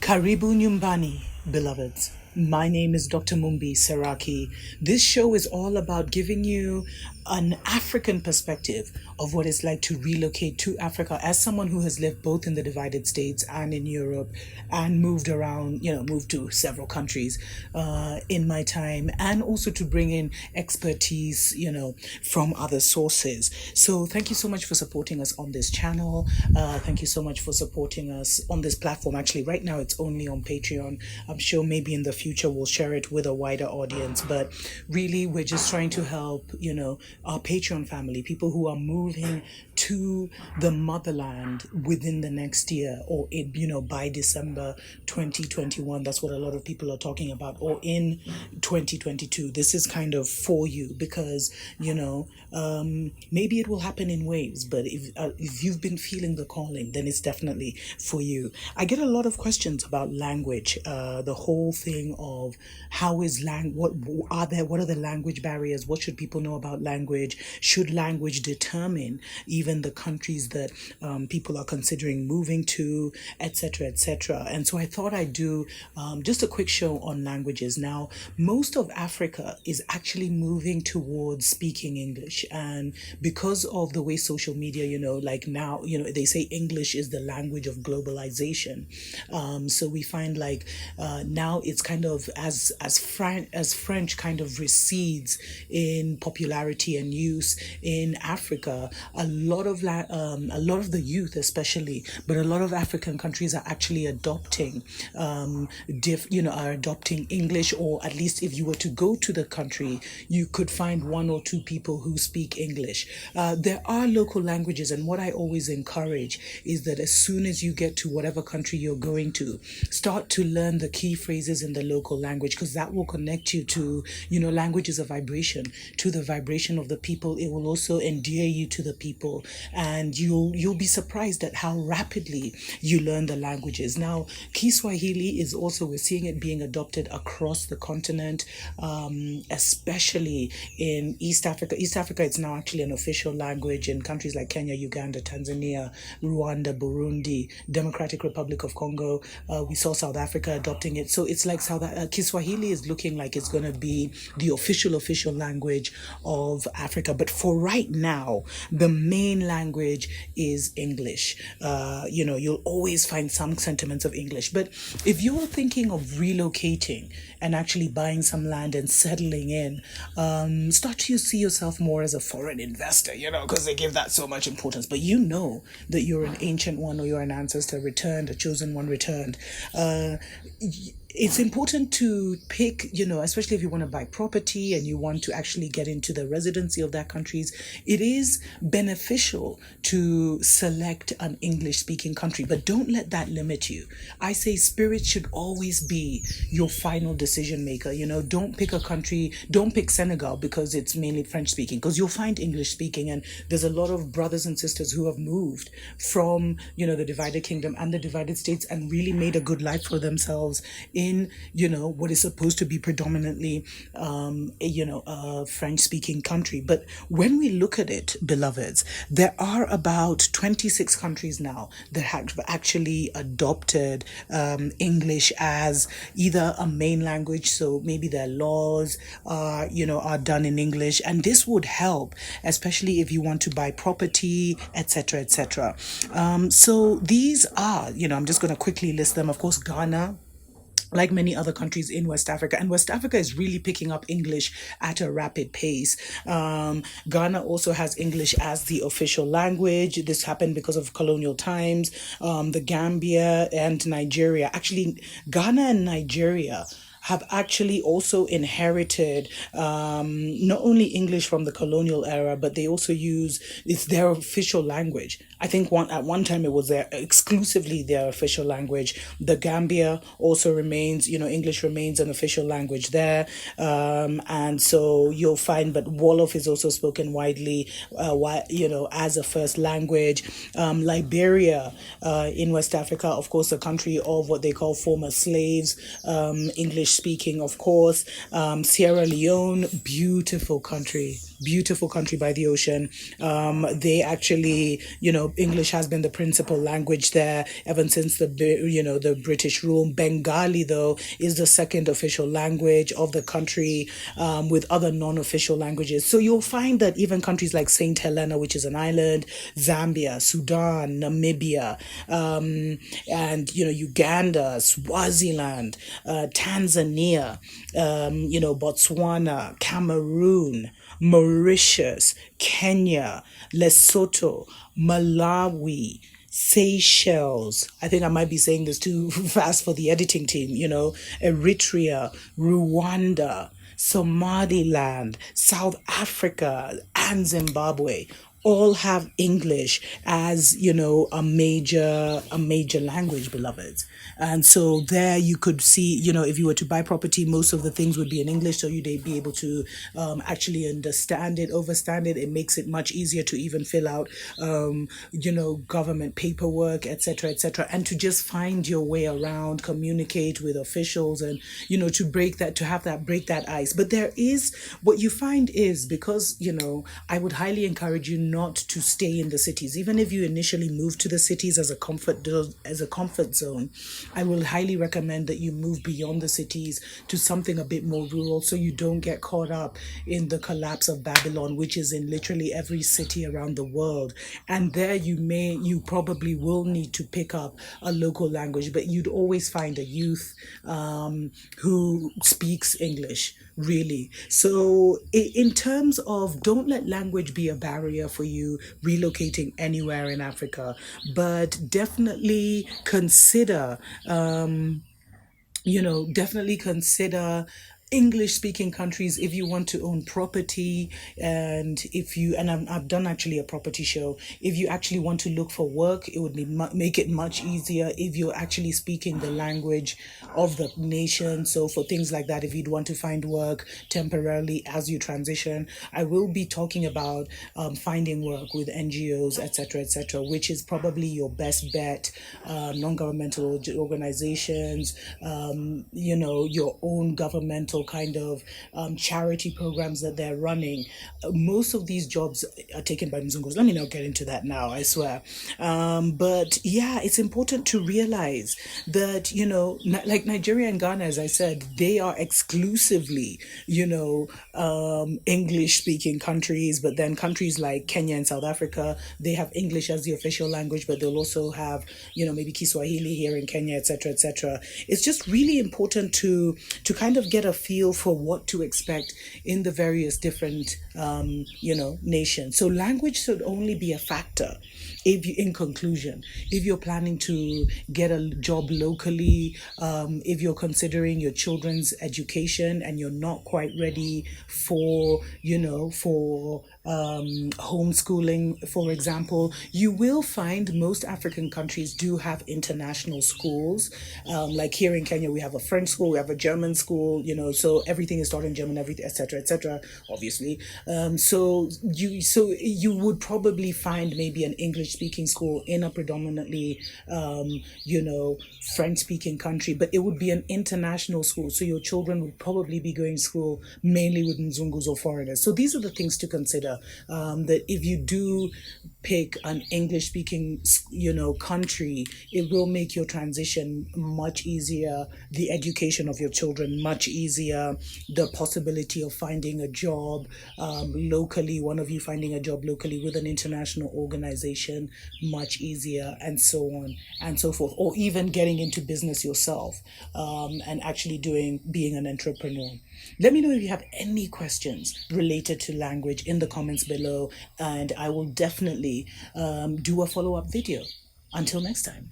Karibu Nyumbani, beloveds. My name is Dr. Mumbi Seraki. This show is all about giving you an African perspective of what it's like to relocate to Africa as someone who has lived both in the divided states and in Europe and moved around, moved to several countries in my time, and also to bring in expertise, from other sources. So thank you so much for supporting us on this channel. Thank you so much for supporting us on this platform. Actually, right now it's only on Patreon. I'm sure maybe in the future we'll share it with a wider audience, but really we're just trying to help, our Patreon family, people who are moving to the motherland within the next year, or by December 2021. That's what a lot of people are talking about, or in 2022. This is kind of for you because maybe it will happen in waves, but if you've been feeling the calling, then it's definitely for you. I get a lot of questions about language, the whole thing of how is what are the language barriers, what should people know about language, should language determine even the countries that people are considering moving to, etc., etc. And so I thought I'd do just a quick show on languages. Now, most of Africa is actually moving towards speaking English, and because of the way social media, like now, they say English is the language of globalization. So we find now it's kind of as French kind of recedes in popularity and use in Africa, a lot of the youth especially, but a lot of African countries are actually adopting English, or at least if you were to go to the country, you could find one or two people who speak English. There are local languages, and what I always encourage is that as soon as you get to whatever country you're going to, start to learn the key phrases in the local language, because that will connect you to, language is a vibration, to the vibration of the people. It will also endear you to the people, and you'll be surprised at how rapidly you learn the languages. Now, Kiswahili is also, we're seeing it being adopted across the continent, especially in East Africa. East Africa, it's now actually an official language in countries like Kenya, Uganda, Tanzania, Rwanda, Burundi, Democratic Republic of Congo. We saw South Africa adopting it. So it's like Kiswahili is looking like it's going to be the official language of Africa. But for right now, the main language is English. You'll always find some sentiments of English. But if you're thinking of relocating and actually buying some land and settling in, start to see yourself more as a foreign investor, because they give that so much importance. But that you're an ancient one, or you're an ancestor returned, a chosen one returned. It's important to pick, especially if you want to buy property and you want to actually get into the residency of that countries, it is beneficial to select an English-speaking country, but don't let that limit you. I say spirit should always be your final decision maker. Don't pick a country, don't pick Senegal because it's mainly French-speaking, because you'll find English-speaking, and there's a lot of brothers and sisters who have moved from, the divided kingdom and the divided states and really made a good life for themselves in what is supposed to be predominantly a French-speaking country. But when we look at it, beloveds, there are about 26 countries now that have actually adopted English as either a main language, so maybe their laws are done in English, and this would help, especially if you want to buy property, etc., etc. So these are, I'm just going to quickly list them. Of course, Ghana, like many other countries in West Africa. And West Africa is really picking up English at a rapid pace. Ghana also has English as the official language. This happened because of colonial times. The Gambia and Nigeria. Actually, Ghana and Nigeria have actually also inherited not only English from the colonial era, but they also it's their official language. I think at one time it was exclusively their official language. The Gambia also remains, English remains an official language there. And so you'll find, but Wolof is also spoken widely, as a first language. Liberia in West Africa, of course, a country of what they call former slaves, English speaking, of course. Sierra Leone, beautiful country by the ocean. They actually, English has been the principal language there ever since the British rule. Bengali, though, is the second official language of the country, with other non-official languages. So you'll find that even countries like Saint Helena, which is an island, Zambia, Sudan, Namibia, and Uganda, Swaziland, Tanzania, Botswana, Cameroon, Mauritius, Kenya, Lesotho, Malawi, Seychelles. I think I might be saying this too fast for the editing team, Eritrea, Rwanda, Somaliland, South Africa, and Zimbabwe all have English as, a major language, beloveds. And so there you could see, if you were to buy property, most of the things would be in English, so you'd be able to actually understand it, understand it. It makes it much easier to even fill out, government paperwork, etc., and to just find your way around, communicate with officials, and to break that ice. But there is, what you find is, because I would highly encourage you not to stay in the cities, even if you initially move to the cities as a comfort zone. I will highly recommend that you move beyond the cities to something a bit more rural, so you don't get caught up in the collapse of Babylon, which is in literally every city around the world. And there you probably will need to pick up a local language, but you'd always find a youth who speaks English, really. So in terms of, don't let language be a barrier for you relocating anywhere in Africa, but definitely consider, definitely consider English speaking countries if you want to own property. And I've done actually a property show. If you actually want to look for work, it would make it much easier if you're actually speaking the language of the nation. So for things like that, if you'd want to find work temporarily as you transition, I will be talking about finding work with NGOs, etc., which is probably your best bet. Non-governmental organizations, your own governmental kind of charity programs that they're running. Most of these jobs are taken by Mzungus. Let me not get into that now, I swear. But yeah, it's important to realize that, like Nigeria and Ghana, as I said, they are exclusively, English speaking countries. But then countries like Kenya and South Africa, they have English as the official language, but they'll also have, maybe Kiswahili here in Kenya, etc. It's just really important to kind of get a feel for what to expect in the various different, nations. So language should only be a factor in conclusion, if you're planning to get a job locally, if you're considering your children's education and you're not quite ready for, homeschooling, for example, you will find most African countries do have international schools. Like here in Kenya, we have a French school, we have a German school, so everything is taught in German, everything, etc., obviously. So you would probably find maybe an English speaking school in a predominantly, French speaking country, but it would be an international school. So your children would probably be going to school mainly with Mzungus or foreigners. So these are the things to consider, that if you do pick an English speaking, country, it will make your transition much easier, the education of your children much easier, the possibility of finding a job locally, one of you finding a job locally with an international organization much easier, and so on and so forth, or even getting into business yourself, and actually being an entrepreneur. Let me know if you have any questions related to language in the comments below, and I will definitely do a follow-up video. Until next time,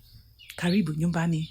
karibu nyumbani.